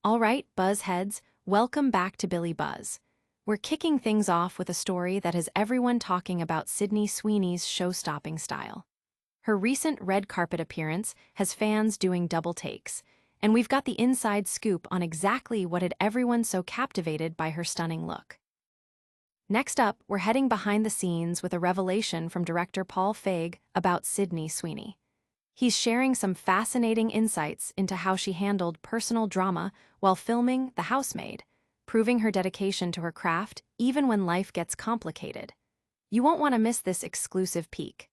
All right, Buzzheads, welcome back to Billie Buzz. We're kicking things off with a story that has everyone talking about Sydney Sweeney's show-stopping style. Her recent red carpet appearance has fans doing double takes, and we've got the inside scoop on exactly what had everyone so captivated by her stunning look. Next up, we're heading behind the scenes with a revelation from director Paul Feig about Sydney Sweeney. He's sharing some fascinating insights into how she handled personal drama while filming The Housemaid, proving her dedication to her craft even when life gets complicated. You won't want to miss this exclusive peek.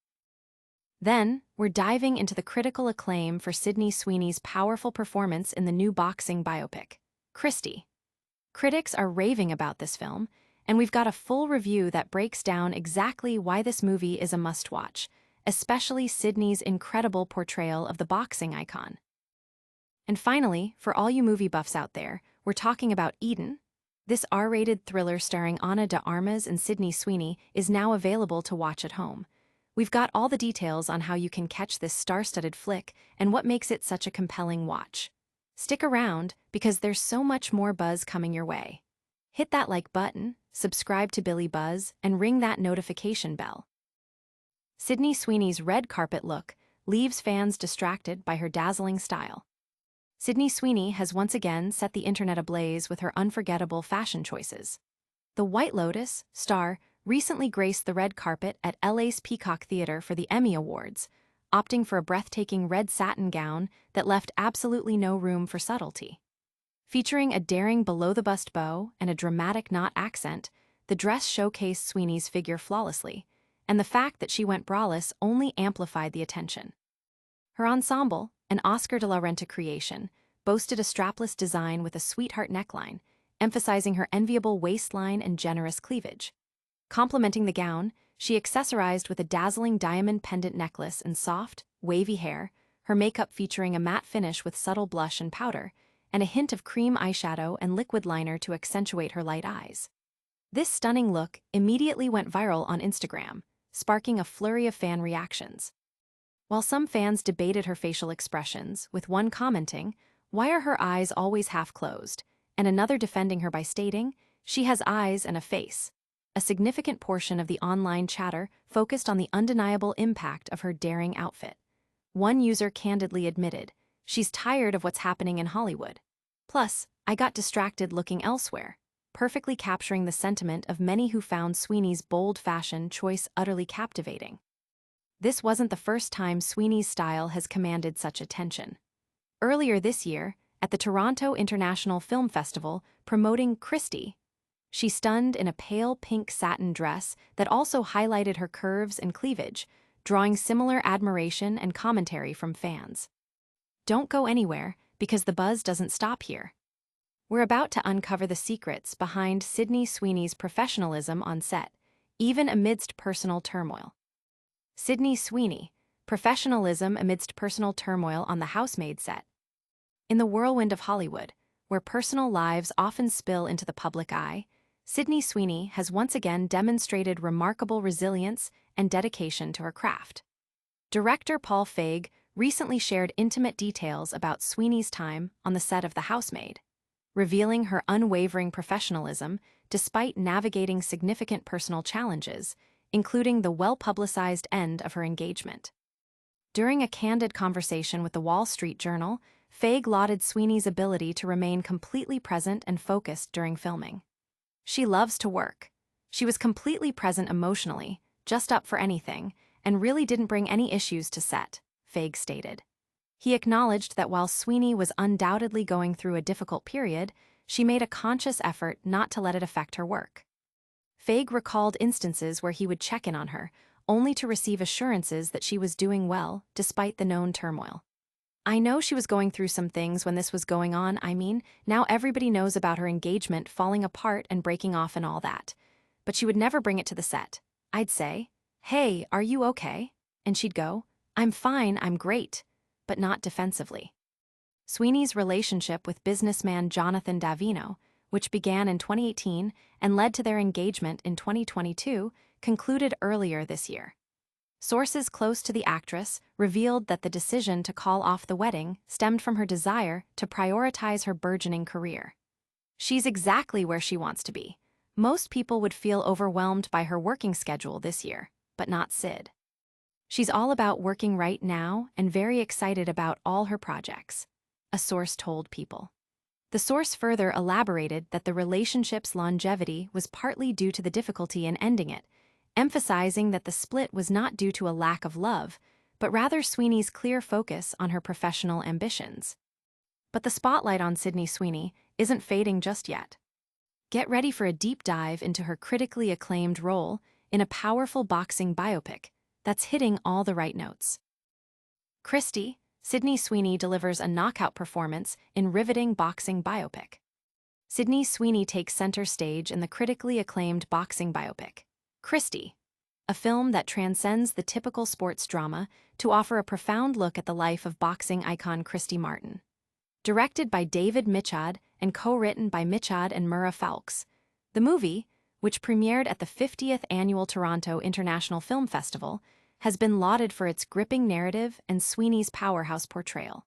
Then, we're diving into the critical acclaim for Sydney Sweeney's powerful performance in the new boxing biopic, Christie. Critics are raving about this film, and we've got a full review that breaks down exactly why this movie is a must-watch, especially Sydney's incredible portrayal of the boxing icon. And finally, for all you movie buffs out there, we're talking about Eden. This R-rated thriller starring Ana de Armas and Sydney Sweeney is now available to watch at home. We've got all the details on how you can catch this star-studded flick and what makes it such a compelling watch. Stick around, because there's so much more buzz coming your way. Hit that like button, subscribe to Billie Buzz, and ring that notification bell. Sydney Sweeney's red carpet look leaves fans distracted by her dazzling style. Sydney Sweeney has once again set the internet ablaze with her unforgettable fashion choices. The White Lotus star recently graced the red carpet at LA's Peacock Theater for the Emmy Awards, opting for a breathtaking red satin gown that left absolutely no room for subtlety. Featuring a daring below-the-bust bow and a dramatic knot accent, the dress showcased Sweeney's figure flawlessly, and the fact that she went braless only amplified the attention. Her ensemble, an Oscar de la Renta creation, boasted a strapless design with a sweetheart neckline, emphasizing her enviable waistline and generous cleavage. Complementing the gown, she accessorized with a dazzling diamond pendant necklace and soft, wavy hair, her makeup featuring a matte finish with subtle blush and powder, and a hint of cream eyeshadow and liquid liner to accentuate her light eyes. This stunning look immediately went viral on Instagram, sparking a flurry of fan reactions. While some fans debated her facial expressions, with one commenting, "Why are her eyes always half closed?" and another defending her by stating, "She has eyes and a face." A significant portion of the online chatter focused on the undeniable impact of her daring outfit. One user candidly admitted, "She's tired of what's happening in Hollywood. Plus, I got distracted looking elsewhere," perfectly capturing the sentiment of many who found Sweeney's bold fashion choice utterly captivating. This wasn't the first time Sweeney's style has commanded such attention. Earlier this year, at the Toronto International Film Festival promoting Christie, she stunned in a pale pink satin dress that also highlighted her curves and cleavage, drawing similar admiration and commentary from fans. Don't go anywhere, because the buzz doesn't stop here. We're about to uncover the secrets behind Sydney Sweeney's professionalism on set, even amidst personal turmoil. Sydney Sweeney, professionalism amidst personal turmoil on The Housemaid set. In the whirlwind of Hollywood, where personal lives often spill into the public eye, Sydney Sweeney has once again demonstrated remarkable resilience and dedication to her craft. Director Paul Feig recently shared intimate details about Sweeney's time on the set of The Housemaid, revealing her unwavering professionalism despite navigating significant personal challenges, including the well-publicized end of her engagement. During a candid conversation with the Wall Street Journal, Feig lauded Sweeney's ability to remain completely present and focused during filming. "She loves to work. She was completely present emotionally, just up for anything, and really didn't bring any issues to set," Feig stated. He acknowledged that while Sweeney was undoubtedly going through a difficult period, she made a conscious effort not to let it affect her work. Feig recalled instances where he would check in on her, only to receive assurances that she was doing well despite the known turmoil. "I know she was going through some things when this was going on. Now everybody knows about her engagement falling apart and breaking off and all that. But she would never bring it to the set. I'd say, 'Hey, are you okay?' And she'd go, 'I'm fine, I'm great,' but not defensively." Sweeney's relationship with businessman Jonathan Davino, which began in 2018 and led to their engagement in 2022, concluded earlier this year. Sources close to the actress revealed that the decision to call off the wedding stemmed from her desire to prioritize her burgeoning career. She's exactly where she wants to be. Most people would feel overwhelmed by her working schedule this year, but not Sid. She's all about working right now and very excited about all her projects, a source told People. The source further elaborated that the relationship's longevity was partly due to the difficulty in ending it, emphasizing that the split was not due to a lack of love, but rather Sweeney's clear focus on her professional ambitions. But the spotlight on Sydney Sweeney isn't fading just yet. Get ready for a deep dive into her critically acclaimed role in a powerful boxing biopic that's hitting all the right notes. Christy, Sydney Sweeney delivers a knockout performance in riveting boxing biopic. Sydney Sweeney takes center stage in the critically acclaimed boxing biopic, Christy, a film that transcends the typical sports drama to offer a profound look at the life of boxing icon Christy Martin. Directed by David Michôd and co-written by Michôd and Mura Fowlkes, the movie, which premiered at the 50th Annual Toronto International Film Festival, has been lauded for its gripping narrative and Sweeney's powerhouse portrayal.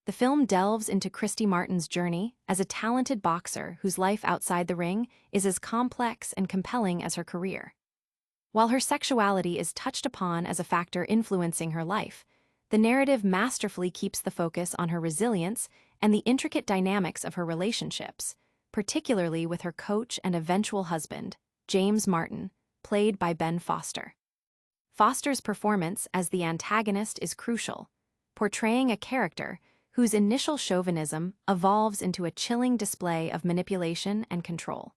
The film delves into Christy Martin's journey as a talented boxer whose life outside the ring is as complex and compelling as her career. While her sexuality is touched upon as a factor influencing her life, the narrative masterfully keeps the focus on her resilience and the intricate dynamics of her relationships, particularly with her coach and eventual husband, James Martin, played by Ben Foster. Foster's performance as the antagonist is crucial, portraying a character whose initial chauvinism evolves into a chilling display of manipulation and control.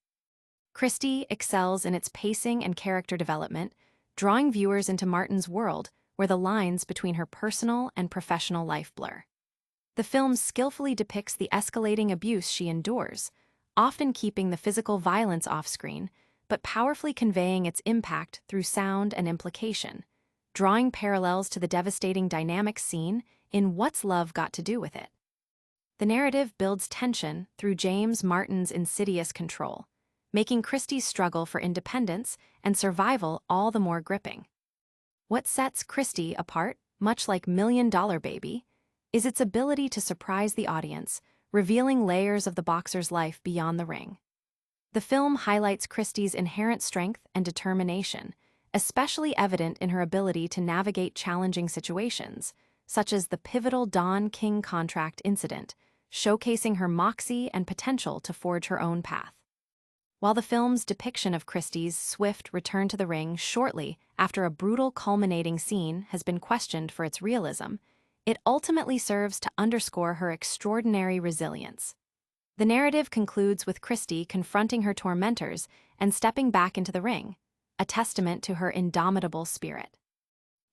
Christy excels in its pacing and character development, drawing viewers into Martin's world where the lines between her personal and professional life blur. The film skillfully depicts the escalating abuse she endures, often keeping the physical violence off-screen, but powerfully conveying its impact through sound and implication, drawing parallels to the devastating dynamic seen in What's Love Got to Do with It. The narrative builds tension through James Martin's insidious control, making Christy's struggle for independence and survival all the more gripping. What sets Christy apart, much like Million Dollar Baby, is its ability to surprise the audience, revealing layers of the boxer's life beyond the ring. The film highlights Christy's inherent strength and determination, especially evident in her ability to navigate challenging situations, such as the pivotal Don King contract incident, showcasing her moxie and potential to forge her own path. While the film's depiction of Christy's swift return to the ring shortly after a brutal culminating scene has been questioned for its realism, it ultimately serves to underscore her extraordinary resilience. The narrative concludes with Christy confronting her tormentors and stepping back into the ring, a testament to her indomitable spirit.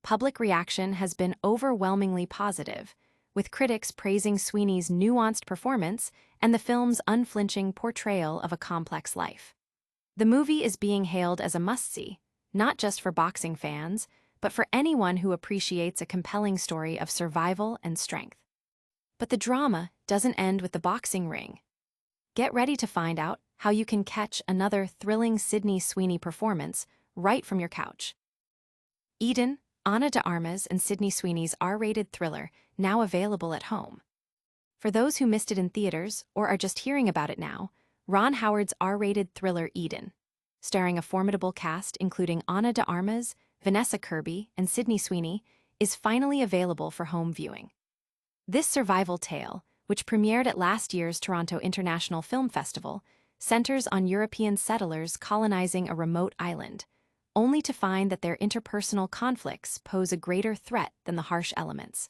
Public reaction has been overwhelmingly positive, with critics praising Sweeney's nuanced performance and the film's unflinching portrayal of a complex life. The movie is being hailed as a must-see, not just for boxing fans, but for anyone who appreciates a compelling story of survival and strength. But the drama doesn't end with the boxing ring. Get ready to find out how you can catch another thrilling Sydney Sweeney performance right from your couch. Eden, Ana de Armas and Sydney Sweeney's R-rated thriller, now available at home. For those who missed it in theaters or are just hearing about it now, Ron Howard's R-rated thriller Eden, starring a formidable cast including Ana de Armas, Vanessa Kirby, and Sydney Sweeney, is finally available for home viewing. This survival tale, which premiered at last year's Toronto International Film Festival, centers on European settlers colonizing a remote island, only to find that their interpersonal conflicts pose a greater threat than the harsh elements.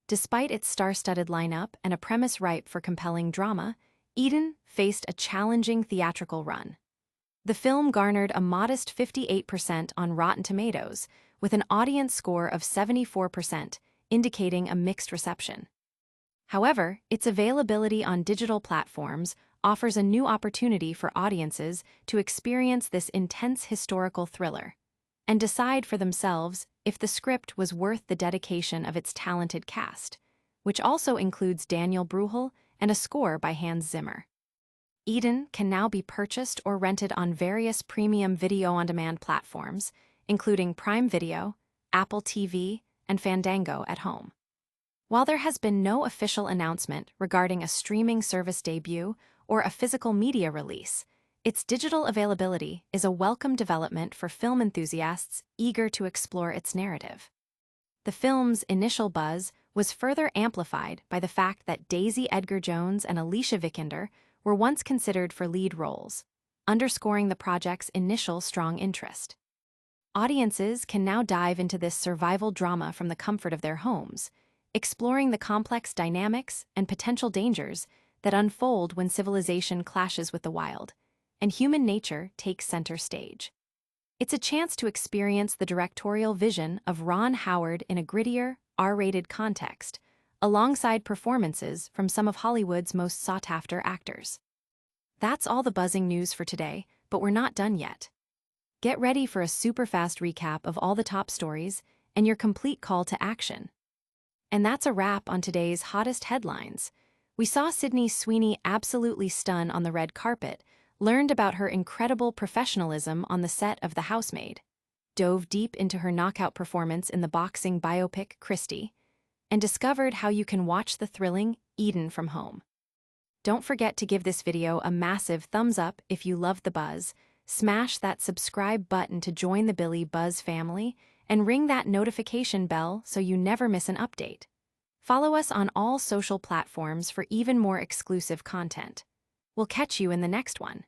Despite its star-studded lineup and a premise ripe for compelling drama, Eden faced a challenging theatrical run. The film garnered a modest 58% on Rotten Tomatoes, with an audience score of 74%, indicating a mixed reception. However, its availability on digital platforms offers a new opportunity for audiences to experience this intense historical thriller and decide for themselves if the script was worth the dedication of its talented cast, which also includes Daniel Bruhl and a score by Hans Zimmer. Eden can now be purchased or rented on various premium video-on-demand platforms, including Prime Video, Apple TV, and Fandango at home. While there has been no official announcement regarding a streaming service debut or a physical media release, its digital availability is a welcome development for film enthusiasts eager to explore its narrative. The film's initial buzz was further amplified by the fact that Daisy Edgar-Jones and Alicia Vikander were once considered for lead roles, underscoring the project's initial strong interest. Audiences can now dive into this survival drama from the comfort of their homes, exploring the complex dynamics and potential dangers that unfold when civilization clashes with the wild, and human nature takes center stage. It's a chance to experience the directorial vision of Ron Howard in a grittier, R-rated context, alongside performances from some of Hollywood's most sought-after actors. That's all the buzzing news for today, but we're not done yet. Get ready for a super-fast recap of all the top stories and your complete call to action. And that's a wrap on today's hottest headlines. We saw Sydney Sweeney absolutely stun on the red carpet, learned about her incredible professionalism on the set of The Housemaid, dove deep into her knockout performance in the boxing biopic Christie, and discovered how you can watch the thrilling Eden from home. Don't forget to give this video a massive thumbs up if you loved the buzz, smash that subscribe button to join the Billie Buzz family, and ring that notification bell so you never miss an update. Follow us on all social platforms for even more exclusive content. We'll catch you in the next one.